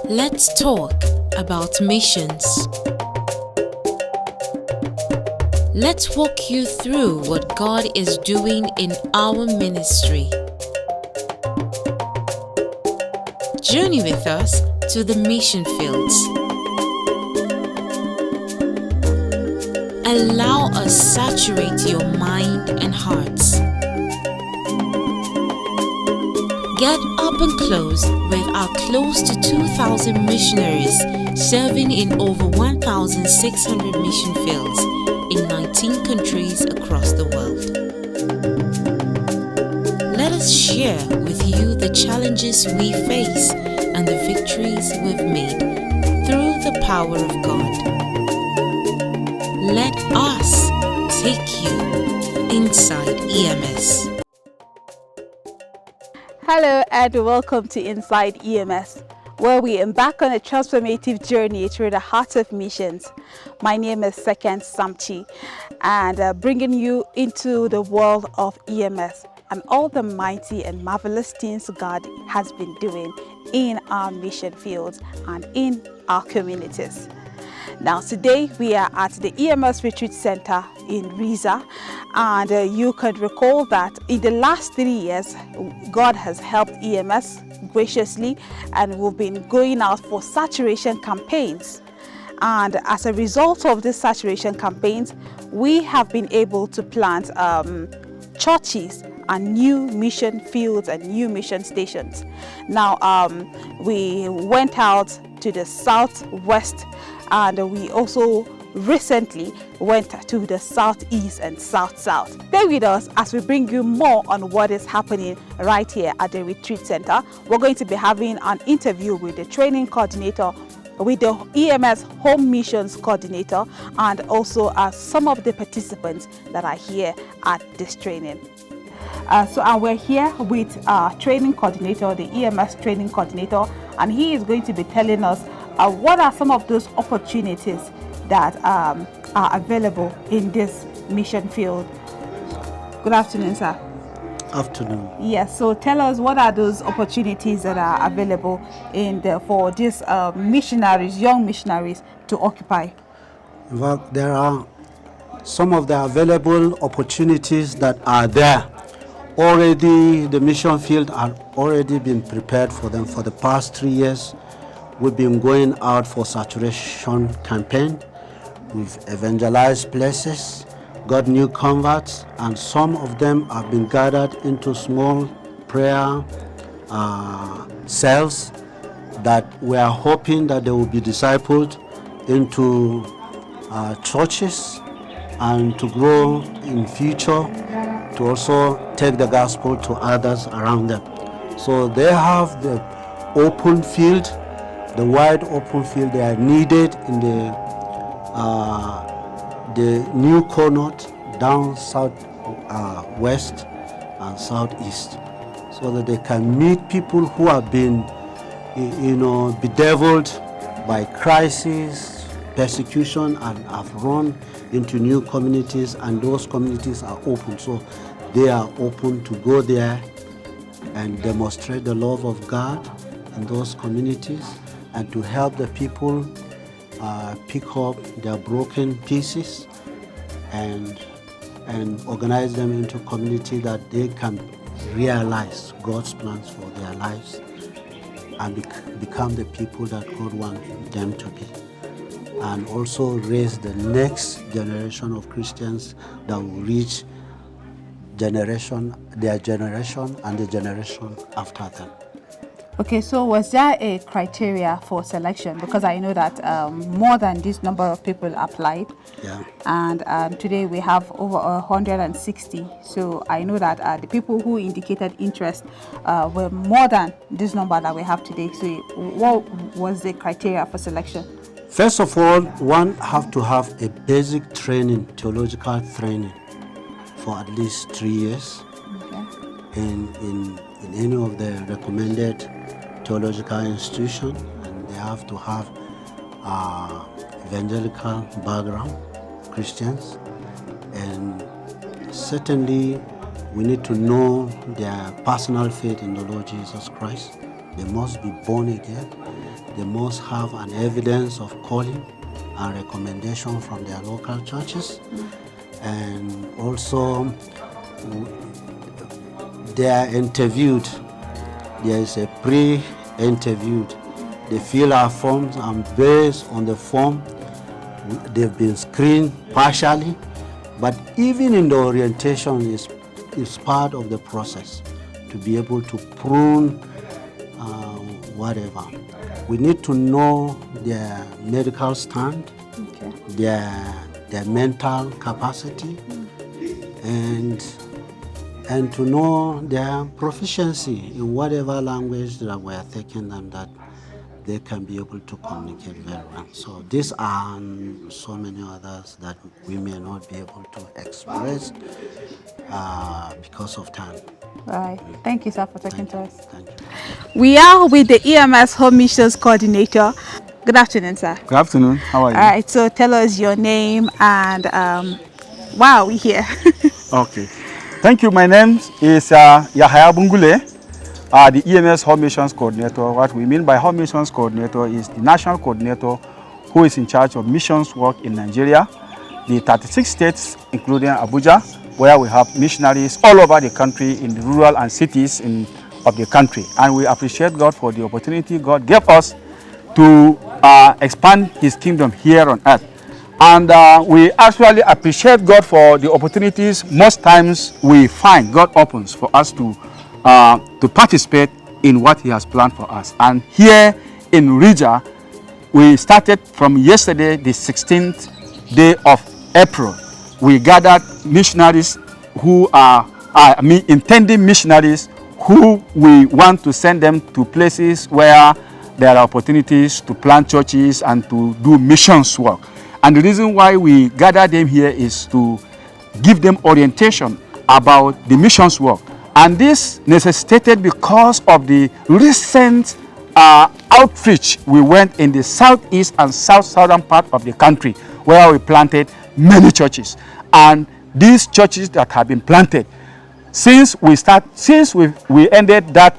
Let's talk about missions. Let's walk you through what God is doing in our ministry. Journey with us to the mission fields. Allow us saturate your mind and hearts. Get up and close with our close to 2,000 missionaries serving in over 1,600 mission fields in 19 countries across the world. Let us share with you the challenges we face and the victories we've made through the power of God. Let us take you inside EMS. Hello and welcome to Inside EMS, where we embark on a transformative journey through the heart of missions. My name is Second Samchi, and bringing you into the world of EMS and all the mighty and marvelous things God has been doing in our mission fields and in our communities. Now today we are at the EMS Retreat Center in Rhizha, and you can recall that in the last 3 years God has helped EMS graciously, and we've been going out for saturation campaigns. And as a result of these saturation campaigns, we have been able to plant churches and new mission fields and new mission stations. Now we went out to the southwest, and we also recently went to the southeast and south. Stay with us as we bring you more on what is happening right here at the retreat center. We're going to be having an interview with the training coordinator, with the EMS home missions coordinator, and also some of the participants that are here at this training. And we're here with our training coordinator, the EMS training coordinator, and he is going to be telling us what are some of those opportunities that are available in this mission field. Good afternoon, sir. Afternoon. Yes, so tell us, what are those opportunities that are available for these missionaries, young missionaries, to occupy? Well, there are some of the available opportunities that are there. Already, the mission field have already been prepared for them. For the past 3 years, we've been going out for saturation campaign. We've evangelized places, got new converts, and some of them have been gathered into small prayer cells that we are hoping that they will be discipled into churches and to grow in future, to also take the gospel to others around them. So they have the open field, the wide open field. They are needed in the new connaught down south west and southeast, so that they can meet people who have been bedeviled by crisis, persecution, and have run into new communities, and those communities are open. So they are open to go there and demonstrate the love of God in those communities, and to help the people pick up their broken pieces and organize them into community that they can realize God's plans for their lives and become the people that God wants them to be, and also raise the next generation of Christians that will reach their generation and the generation after them. Okay, so was there a criteria for selection? Because I know that more than this number of people applied. Yeah. And today we have over 160. So I know that the people who indicated interest were more than this number that we have today. So what was the criteria for selection? First of all, one have to have a basic training, theological training, for at least 3 years. Okay. In any of the recommended theological institution, and they have to have evangelical background, Christians, and certainly we need to know their personal faith in the Lord Jesus Christ, They must be born again. They must have an evidence of calling and recommendation from their local churches. And also, they are interviewed. There is a pre-interviewed. They fill our forms, and based on the form, they've been screened partially. But even in the orientation is part of the process to be able to prune whatever. We need to know their medical stand, Okay. their mental capacity, and to know their proficiency in whatever language that we are taking them, that they can be able to communicate very well. So these are so many others that we may not be able to express because of time. Right. Thank you, sir, for talking to us. Thank you. We are with the EMS Home Missions Coordinator. Good afternoon, sir. Good afternoon. How are you? All right. So tell us your name and why are we here? Okay. Thank you. My name is Yahaya Bungule, the EMS Home Missions Coordinator. What we mean by Home Missions Coordinator is the national coordinator who is in charge of missions work in Nigeria, the 36 states, including Abuja, where we have missionaries all over the country in the rural and cities of the country. And we appreciate God for the opportunity God gave us to expand His kingdom here on earth. And we actually appreciate God for the opportunities most times we find God opens for us to participate in what He has planned for us. And here in Rhizha, we started from yesterday, the 16th day of April. We gathered missionaries who are, intending missionaries who we want to send them to places where there are opportunities to plant churches and to do missions work. And the reason why we gather them here is to give them orientation about the missions work. And this necessitated because of the recent outreach we went in the southeast and southern part of the country, where we planted many churches. And these churches that have been planted, since we ended that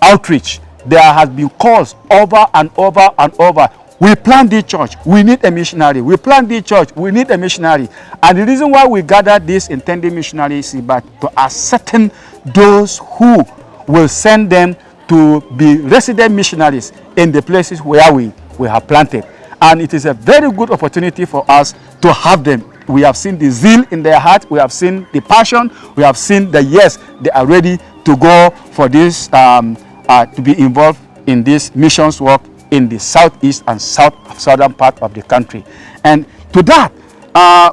outreach, there has been calls over and over and over. We plant this church, we need a missionary. We plant this church, we need a missionary. And the reason why we gathered these intended missionaries is to ascertain those who will send them to be resident missionaries in the places where we have planted. And it is a very good opportunity for us to have them. We have seen the zeal in their heart, we have seen the passion, we have seen the yes, they are ready to go for this, to be involved in this missions work in the southeast and southern part of the country. And to that,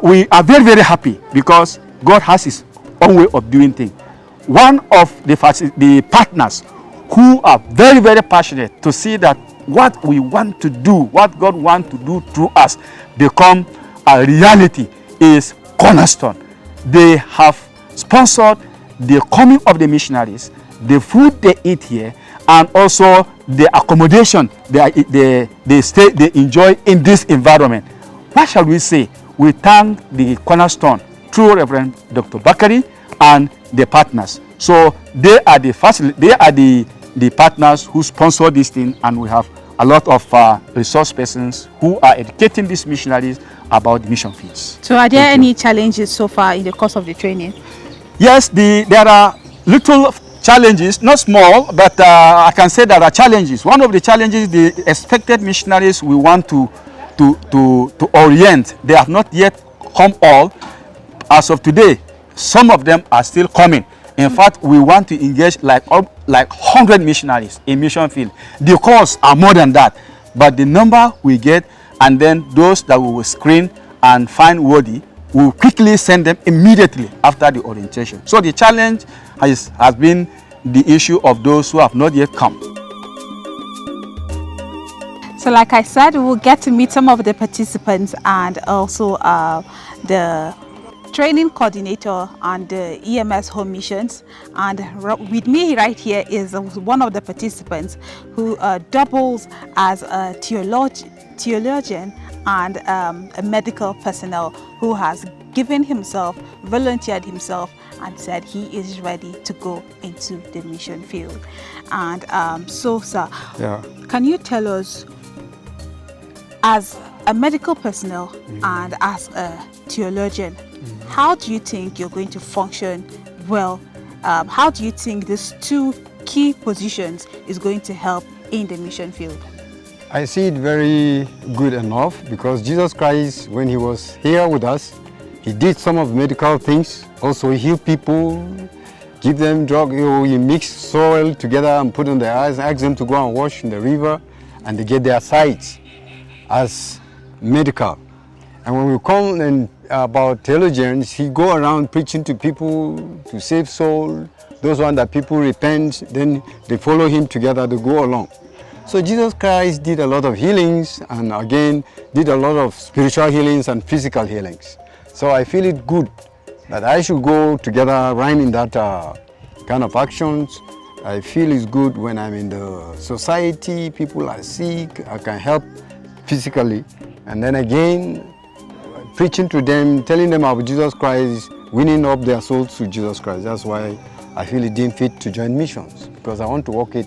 we are very, very happy because God has His own way of doing things. One of the partners who are very, very passionate to see that what we want to do, what God wants to do through us, become a reality is Cornerstone. They have sponsored the coming of the missionaries, the food they eat here, and also the accommodation they enjoy in this environment. What shall we say? We thank the Cornerstone through Reverend Dr. Bakari and the partners. So they are the partners who sponsor this thing, and we have a lot of resource persons who are educating these missionaries about the mission fields. So are there any challenges so far in the course of the training? Yes, there are little challenges, not small, but I can say there are challenges. One of the challenges, the expected missionaries we want to orient, they have not yet come all. As of today, some of them are still coming. In fact, we want to engage like 100 missionaries in mission field. The costs are more than that, but the number we get, and then those that we will screen and find worthy, we will quickly send them immediately after the orientation. So the challenge has been the issue of those who have not yet come. So like I said, we'll get to meet some of the participants and also the training coordinator and the EMS Home Missions. And with me right here is one of the participants who doubles as a theologian and a medical personnel who has given himself, volunteered himself, and said he is ready to go into the mission field. And so, sir, can you tell us, as a medical personnel and as a theologian, how do you think you're going to function well? How do you think these two key positions is going to help in the mission field? I see it very good enough because Jesus Christ, when he was here with us, he did some of the medical things. Also, he healed people, give them drug. He mixed soil together and put on their eyes, asked them to go and wash in the river, and they get their sight as medical. And when we come and about theologians, he go around preaching to people to save soul. Those ones that people repent, then they follow him together, they go along. So Jesus Christ did a lot of healings, and again did a lot of spiritual healings and physical healings. So I feel it good that I should go together, rhyme in that kind of actions. I feel it's good when I'm in the society, people are sick, I can help physically. And then again, preaching to them, telling them about Jesus Christ, winning up their souls to Jesus Christ. That's why I feel it deemed fit to join missions, because I want to walk it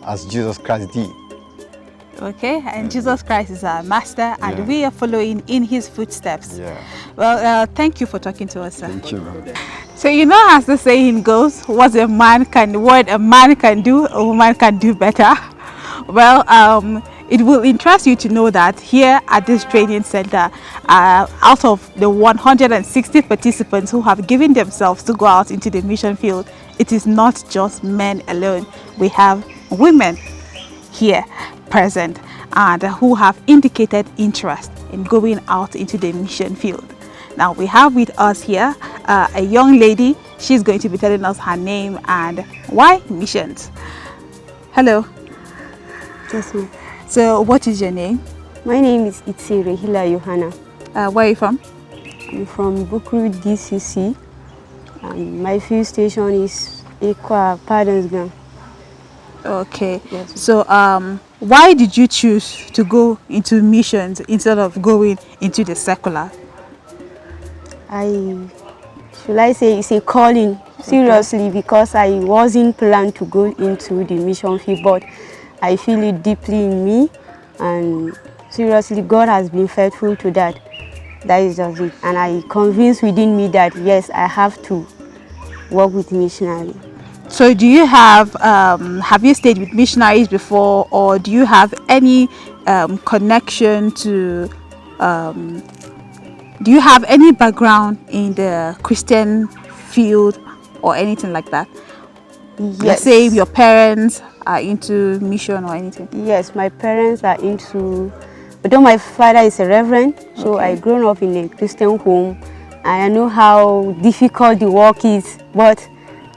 as Jesus Christ did. Okay, and Jesus Christ is our master, and we are following in his footsteps. Yeah. Well, thank you for talking to us, sir. Thank you. So you know, as the saying goes, what a man can do, a woman can do better. Well, it will interest you to know that here at this training center, out of the 160 participants who have given themselves to go out into the mission field, it is not just men alone. We have women here present and who have indicated interest in going out into the mission field. Now we have with us here a young lady. She's going to be telling us her name and why missions. Hello. Yes, ma'am. So what is your name? My name is Rhizha Johanna. Where are you from? I'm from Bukuru DCC. And my field station is Ekwa Pardonsground. Okay. Yes. So why did you choose to go into missions instead of going into the secular? Should I say it's a calling, seriously, because I wasn't planned to go into the mission field, but I feel it deeply in me, and seriously, God has been faithful to that. That is just it. And I convinced within me that yes, I have to work with missionaries. So do you have you stayed with missionaries before, or do you have any connection to, do you have any background in the Christian field or anything like that? Yes. Let's say your parents are into mission or anything. Yes, my parents are into, although my father is a reverend, so I grown up in a Christian home, and I know how difficult the work is, but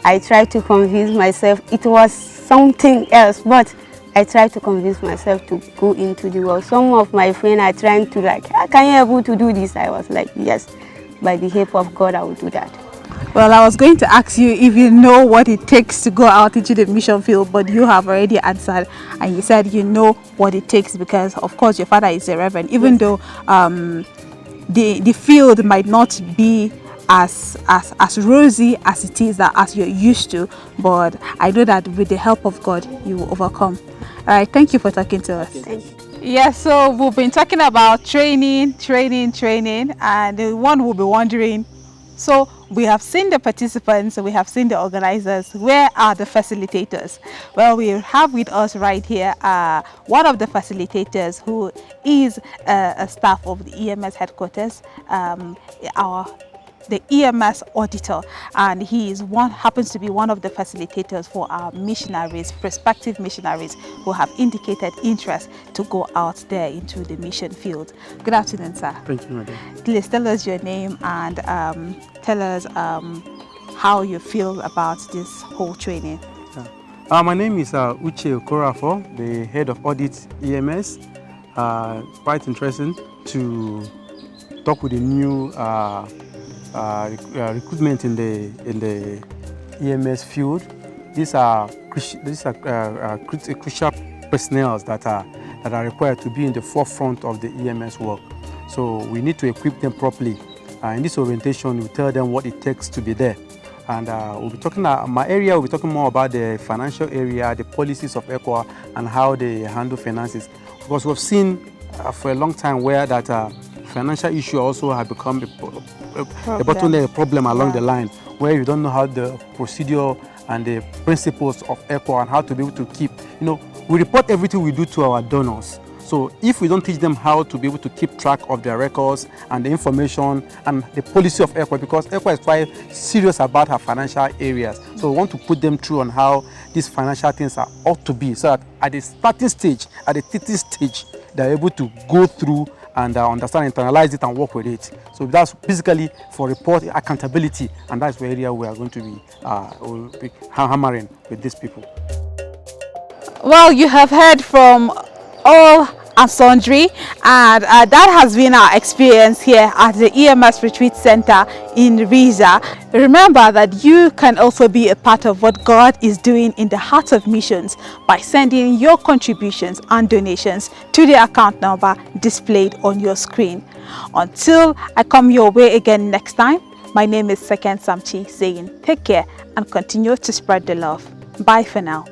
I tried to convince myself it was something else, but I tried to convince myself to go into the work. Some of my friends are trying to like, how can you able to do this? I was like, yes, by the help of God, I will do that. Well, I was going to ask you if you know what it takes to go out into the mission field, but you have already answered, and you said you know what it takes because, of course, your father is a reverend. Even though the field might not be as rosy as it is as you're used to, but I know that with the help of God, you will overcome. All right, thank you for talking to us. Thank you. Yes, so we've been talking about training, and one will be wondering, so we have seen the participants, we have seen the organizers. Where are the facilitators? Well, we have with us right here one of the facilitators who is a staff of the EMS headquarters, the EMS auditor, and he is happens to be one of the facilitators for our missionaries, prospective missionaries who have indicated interest to go out there into the mission field. Good afternoon, sir. Thank you, madam. Please tell us your name and tell us how you feel about this whole training. My name is Uche Okorafo, the head of audit EMS. Quite interesting to talk with the new recruitment in the EMS field. These are crucial personnel that are required to be in the forefront of the EMS work. So we need to equip them properly In this orientation, we tell them what it takes to be there. And we'll be talking, my area, we'll be talking more about the financial area, the policies of ECWA, and how they handle finances. Because we've seen for a long time where that financial issue also have become a bottleneck problem along the line, where you don't know how the procedure and the principles of ECWA and how to be able to keep, we report everything we do to our donors. So if we don't teach them how to be able to keep track of their records and the information and the policy of ECWA, because ECWA is quite serious about her financial areas. So we want to put them through on how these financial things ought to be, so that at the starting stage, at the teaching stage, they're able to go through and understand, internalize it and work with it. So that's basically for report accountability, and that's the area we are going to be hammering with these people. Well, you have heard from all and sundry, and that has been our experience here at the EMS Retreat Center in Rhizha. Remember that you can also be a part of what God is doing in the heart of missions by sending your contributions and donations to the account number displayed on your screen. Until I come your way again next time, my name is Second Samchi saying take care and continue to spread the love. Bye for now.